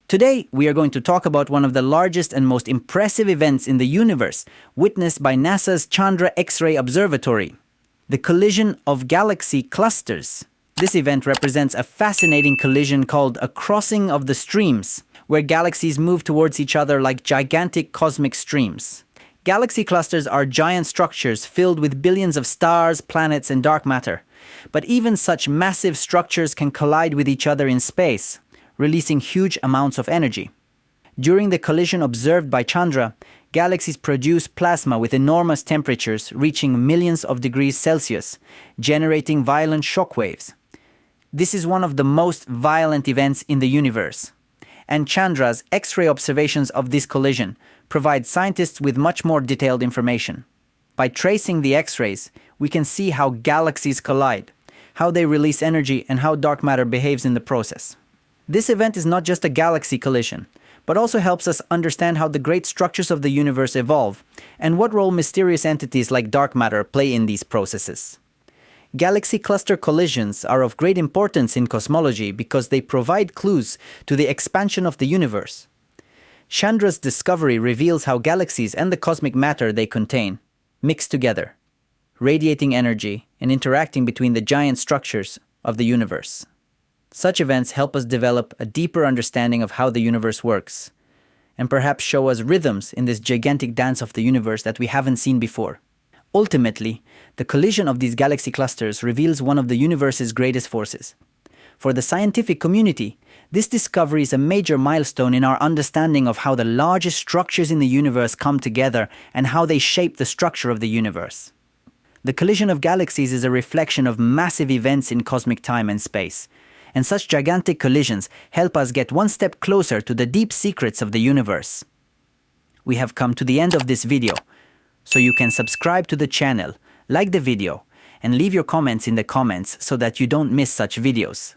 Today, we are going to talk about one of the largest and most impressive events in the universe, witnessed by NASA's Chandra X-ray Observatory: the collision of galaxy clusters. This event represents a fascinating collision called a crossing of the streams, where galaxies move towards each other like gigantic cosmic streams. Galaxy clusters are giant structures filled with billions of stars, planets, and dark matter. But even such massive structures can collide with each other in space, releasing huge amounts of energy. During the collision observed by Chandra, galaxies produce plasma with enormous temperatures reaching millions of degrees Celsius, generating violent shock waves. This is one of the most violent events in the universe. And Chandra's X-ray observations of this collision provide scientists with much more detailed information. By tracing the X-rays, we can see how galaxies collide, how they release energy, and how dark matter behaves in the process. This event is not just a galaxy collision, but also helps us understand how the great structures of the universe evolve and what role mysterious entities like dark matter play in these processes. Galaxy cluster collisions are of great importance in cosmology because they provide clues to the expansion of the universe. Chandra's discovery reveals how galaxies and the cosmic matter they contain mix together, radiating energy and interacting between the giant structures of the universe. Such events help us develop a deeper understanding of how the universe works, and perhaps show us rhythms in this gigantic dance of the universe that we haven't seen before. Ultimately, the collision of these galaxy clusters reveals one of the universe's greatest forces. For the scientific community, this discovery is a major milestone in our understanding of how the largest structures in the universe come together and how they shape the structure of the universe. The collision of galaxies is a reflection of massive events in cosmic time and space, and such gigantic collisions help us get one step closer to the deep secrets of the universe. We have come to the end of this video, so you can subscribe to the channel, like the video, and leave your comments in the comments so that you don't miss such videos.